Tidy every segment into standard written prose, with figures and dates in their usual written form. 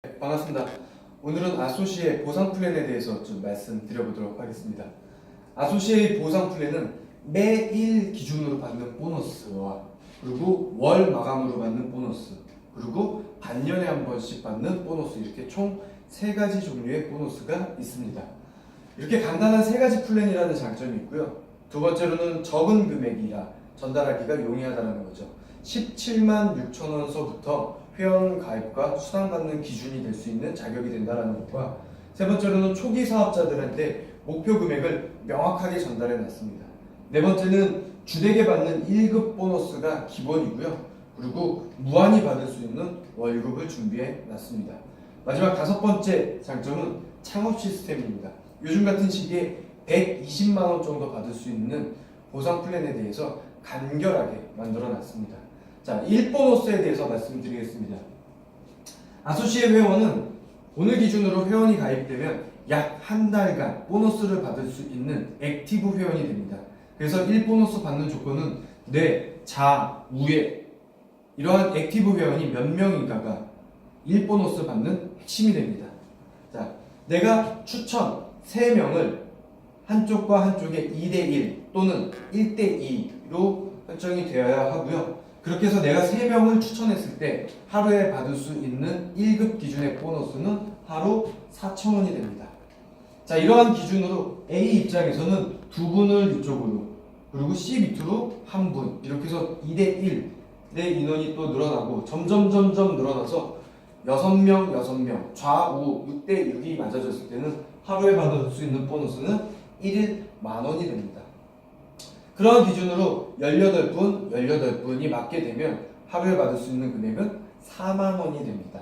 반갑습니다. 오늘은 아소시의 보상 플랜에 대해서 좀 말씀드려보도록 하겠습니다. 아소시의 보상 플랜은 매일 기준으로 받는 보너스와 그리고 월 마감으로 받는 보너스 그리고 반년에 한 번씩 받는 보너스 이렇게 총 3가지 종류의 보너스가 있습니다. 이렇게 간단한 3가지 플랜이라는 장점이 있고요. 두 번째로는 적은 금액이라 전달하기가 용이하다는 거죠. 17만 6천 원서부터 회원 가입과 수당받는 기준이 될 수 있는 자격이 된다는 것과 세 번째로는 초기 사업자들한테 목표 금액을 명확하게 전달해 놨습니다. 네 번째는 주되게 받는 1급 보너스가 기본이고요. 그리고 무한히 받을 수 있는 월급을 준비해 놨습니다. 마지막 5번째 장점은 창업 시스템입니다. 요즘 같은 시기에 120만 원 정도 받을 수 있는 보상 플랜에 대해서 간결하게 만들어 놨습니다. 자, 1보너스에 대해서 말씀드리겠습니다. 아소시의 회원은 오늘 기준으로 회원이 가입되면 약 한 달간 보너스를 받을 수 있는 액티브 회원이 됩니다. 그래서 1보너스 받는 조건은 내 좌우에 이러한 액티브 회원이 몇 명인가가 1보너스 받는 핵심이 됩니다. 자, 내가 추천 3명을 한쪽과 한쪽에 2대1 또는 1대2로 설정이 되어야 하고요. 그렇게 해서 내가 3명을 추천했을 때 하루에 받을 수 있는 1급 기준의 보너스는 하루 4,000원이 됩니다. 자, 이러한 기준으로 A 입장에서는 2분을 이쪽으로 그리고 C 밑으로 1분 이렇게 해서 2대1의 인원이 또 늘어나고 점점 늘어나서 6명 좌우 6대6이 맞아졌을 때는 하루에 받을 수 있는 보너스는 1일 10,000원이 됩니다. 그런 기준으로 18분이 맞게 되면 하루에 받을 수 있는 금액은 40,000원이 됩니다.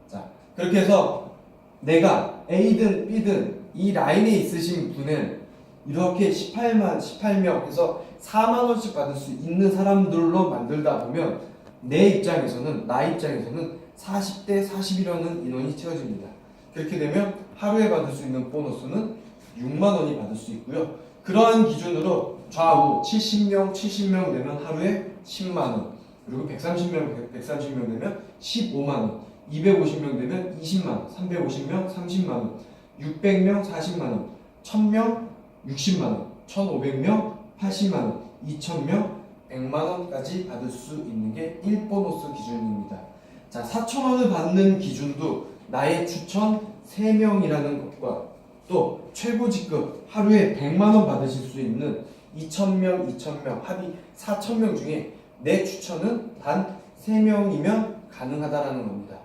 자, 그렇게 해서 내가 A든 B든 이 라인에 있으신 분은 이렇게 18명 해서 40,000원씩 받을 수 있는 사람들로 만들다 보면 나 입장에서는 40대 41원은 인원이 채워집니다. 그렇게 되면 하루에 받을 수 있는 보너스는 60,000원이 받을 수 있고요. 그러한 기준으로 좌우 70명 되면 하루에 10만원, 그리고 130명 되면 15만원, 250명 되면 20만원, 350명 30만원, 600명 40만원, 1000명 60만원, 1500명 80만원, 2000명 100만원까지 받을 수 있는 게 1보너스 기준입니다. 자, 4,000원을 받는 기준도 나의 추천 3명이라는 것과 또 최고 직급 하루에 100만원 받으실 수 있는 2,000명 합이 4,000명 중에 내 추천은 단 3명이면 가능하다라는 겁니다.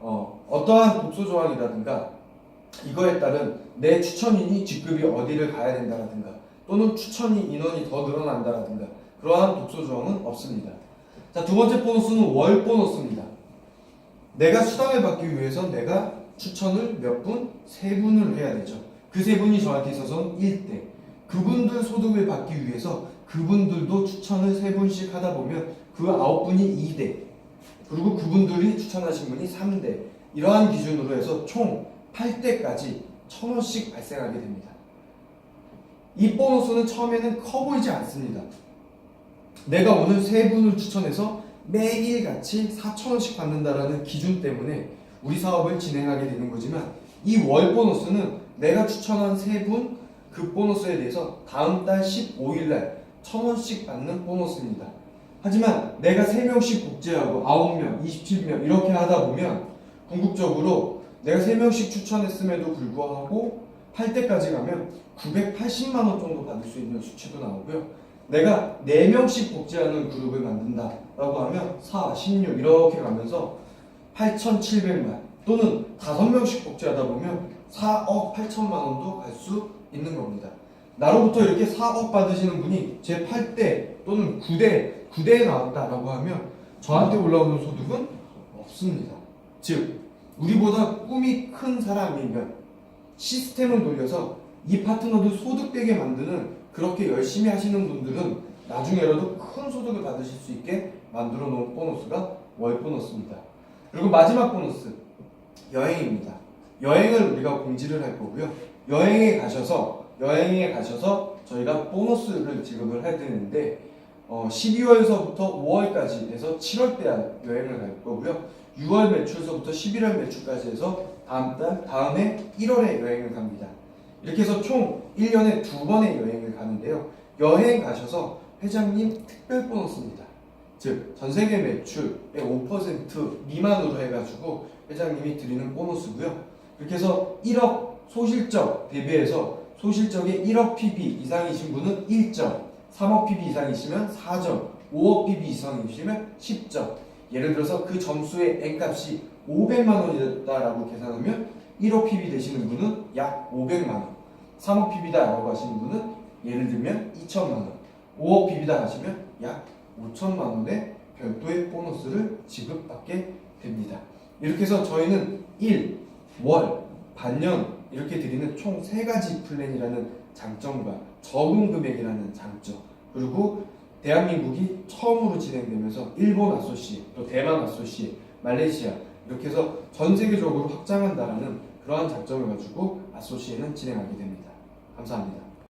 어떠한 독소 조항이라든가 이거에 따른 내 추천인이 직급이 어디를 가야 된다라든가 또는 추천이 인원이 더 늘어난다라든가 그러한 독소 조항은 없습니다. 자, 두 번째 보너스는 월 보너스입니다. 내가 수당을 받기 위해서 내가 추천을 몇 분? 3분을 해야 되죠. 그 3분이 저한테 있어서는 1대. 그분들 소득을 받기 위해서 그분들도 추천을 3분씩 하다 보면 그 9분이 2대. 그리고 그분들이 추천하신 분이 3대. 이러한 기준으로 해서 총 8대까지 1,000원씩 발생하게 됩니다. 이 보너스는 처음에는 커 보이지 않습니다. 내가 오늘 3분을 추천해서 매일 같이 4,000원씩 받는다라는 기준 때문에 우리 사업을 진행하게 되는 거지만 이 월 보너스는 내가 추천한 3분 그 보너스에 대해서 다음 달 15일날 1,000원씩 받는 보너스입니다. 하지만 내가 3명씩 복제하고 9명, 27명 이렇게 하다 보면 궁극적으로 내가 3명씩 추천했음에도 불구하고 8대까지 가면 980만원 정도 받을 수 있는 수치도 나오고요. 내가 4명씩 복제하는 그룹을 만든다라고 하면 4, 16 이렇게 가면서 8,700만 또는 5명씩 복제하다 보면 4억 8천만 원도 갈 수 있는 겁니다. 나로부터 이렇게 4억 받으시는 분이 제 8대 또는 9대에 나왔다라고 하면 저한테 올라오는 소득은 없습니다. 즉 우리보다 꿈이 큰 사람이면 시스템을 돌려서 이 파트너도 소득되게 만드는 그렇게 열심히 하시는 분들은 나중에라도 큰 소득을 받으실 수 있게 만들어 놓은 보너스가 월 보너스입니다. 그리고 마지막 보너스 여행입니다. 여행을 우리가 공지를 할 거고요. 여행에 가셔서 저희가 보너스를 지급을 해야 되는데 12월서부터 5월까지 해서 7월대 여행을 갈 거고요. 6월 매출서부터 11월 매출까지 해서 다음에 1월에 여행을 갑니다. 이렇게 해서 총 1년에 2번의 여행을 가는데요. 여행 가셔서 회장님 특별 보너스입니다. 즉 전세계 매출의 5% 미만으로 해가지고 회장님이 드리는 보너스고요. 이렇게 해서 1억 소실적 대비해서 소실적이 1억 PB 이상이신 분은 1점, 3억 PB 이상이시면 4점, 5억 PB 이상이시면 10점. 예를 들어서 그 점수의 N값이 500만 원이다라고 계산하면 1억 PB 되시는 분은 약 500만 원, 3억 PB다라고 하시는 분은 예를 들면 2천만 원, 5억 PB다 하시면 약 5천만 원의 별도의 보너스를 지급받게 됩니다. 이렇게 해서 저희는 1, 월, 반년 이렇게 드리는 총 3가지 플랜이라는 장점과 적은 금액이라는 장점, 그리고 대한민국이 처음으로 진행되면서 일본 아소시, 또 대만 아소시, 말레이시아 이렇게 해서 전 세계적으로 확장한다라는 그러한 장점을 가지고 아소시에는 진행하게 됩니다. 감사합니다.